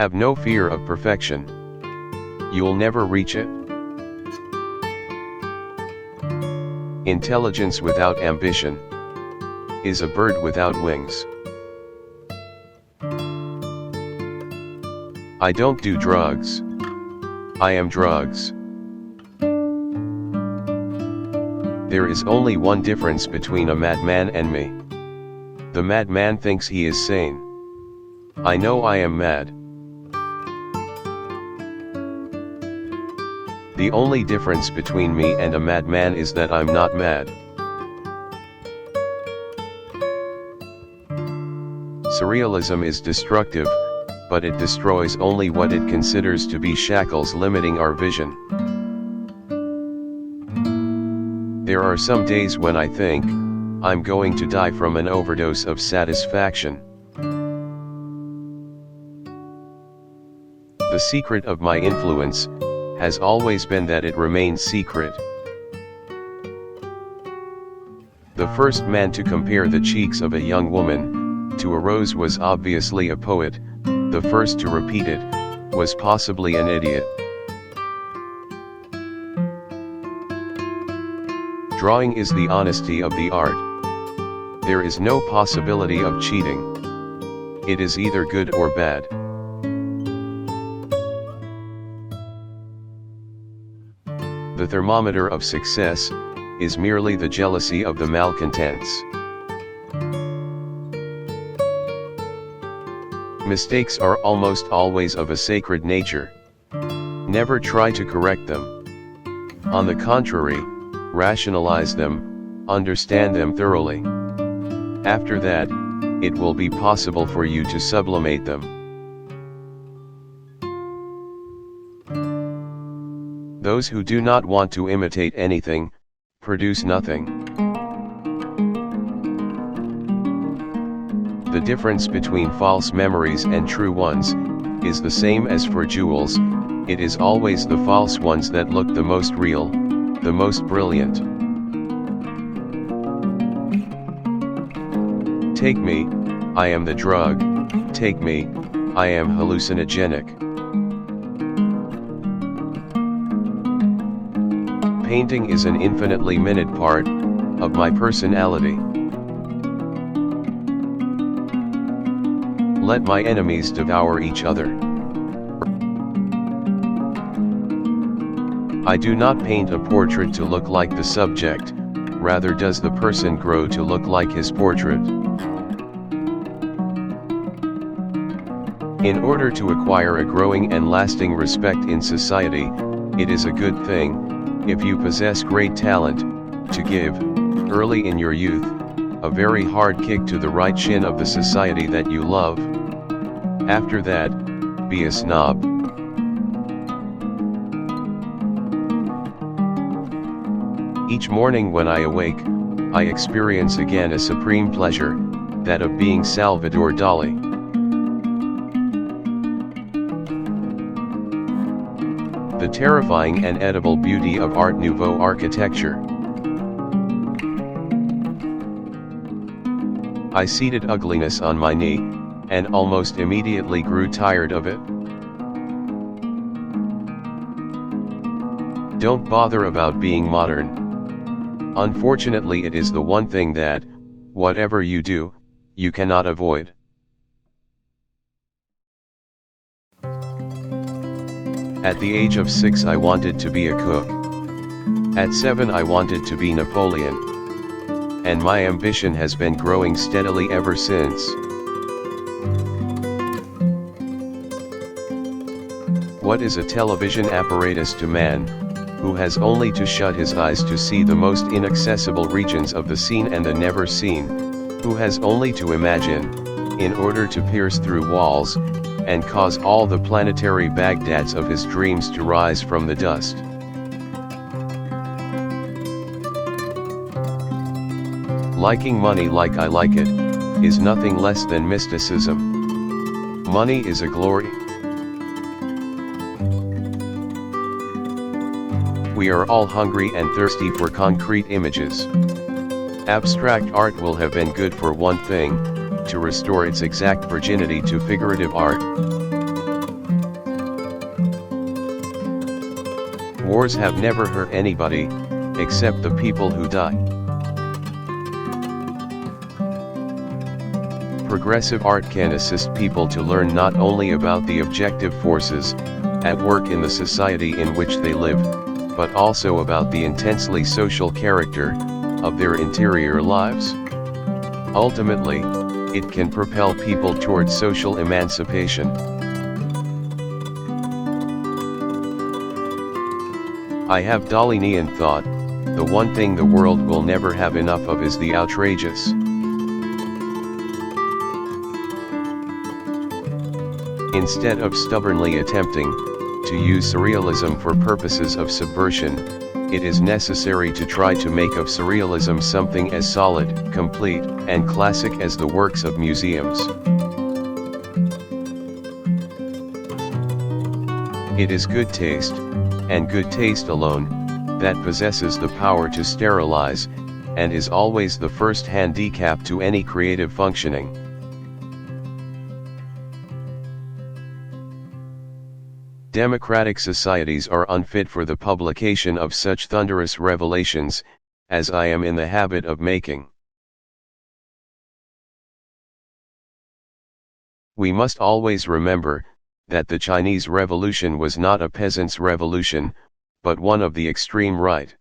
Have no fear of perfection. You'll never reach it. Intelligence without ambition is a bird without wings. I don't do drugs. I am drugs. There is only one difference between a madman and me. The madman thinks he is sane. I know I am mad. The only difference between me and a madman is that I'm not mad. Surrealism is destructive, but it destroys only what it considers to be shackles limiting our vision. There are some days when I think, I'm going to die from an overdose of satisfaction. The secret of my influence has always been that it remains secret. The first man to compare the cheeks of a young woman to a rose was obviously a poet. The first to repeat it was possibly an idiot. Drawing is the honesty of the art. There is no possibility of cheating. It is either good or bad. The thermometer of success is merely the jealousy of the malcontents. Mistakes are almost always of a sacred nature. Never try to correct them. On the contrary, rationalize them, understand them thoroughly. After that, it will be possible for you to sublimate them. Those who do not want to imitate anything, produce nothing. The difference between false memories and true ones is the same as for jewels. It is always the false ones that look the most real, the most brilliant. Take me, I am the drug. Take me, I am hallucinogenic. Painting is an infinitely minute part of my personality. Let my enemies devour each other. I do not paint a portrait to look like the subject, rather does the person grow to look like his portrait. In order to acquire a growing and lasting respect in society, it is a good thing, if you possess great talent, to give, early in your youth, a very hard kick to the right shin of the society that you love. After that, be a snob. Each morning when I awake, I experience again a supreme pleasure, that of being Salvador Dali. The terrifying and edible beauty of Art Nouveau architecture. I seated ugliness on my knee, and almost immediately grew tired of it. Don't bother about being modern. Unfortunately, it is the one thing that, whatever you do, you cannot avoid. At the age of 6 I wanted to be a cook. At 7 I wanted to be Napoleon. And my ambition has been growing steadily ever since. What is a television apparatus to man, who has only to shut his eyes to see the most inaccessible regions of the seen and the never seen, who has only to imagine, in order to pierce through walls, and cause all the planetary Baghdads of his dreams to rise from the dust. Liking money like I like it, is nothing less than mysticism. Money is a glory. We are all hungry and thirsty for concrete images. Abstract art will have been good for one thing, to restore its exact virginity to figurative art. Wars have never hurt anybody, except the people who die. Progressive art can assist people to learn not only about the objective forces at work in the society in which they live, but also about the intensely social character of their interior lives. Ultimately, it can propel people towards social emancipation. I have Dalinian thought, the one thing the world will never have enough of is the outrageous. Instead of stubbornly attempting to use surrealism for purposes of subversion, it is necessary to try to make of surrealism something as solid, complete, and classic as the works of museums. It is good taste, and good taste alone, that possesses the power to sterilize, and is always the first handicap to any creative functioning. Democratic societies are unfit for the publication of such thunderous revelations, as I am in the habit of making. We must always remember, that the Chinese Revolution was not a peasant's revolution, but one of the extreme right.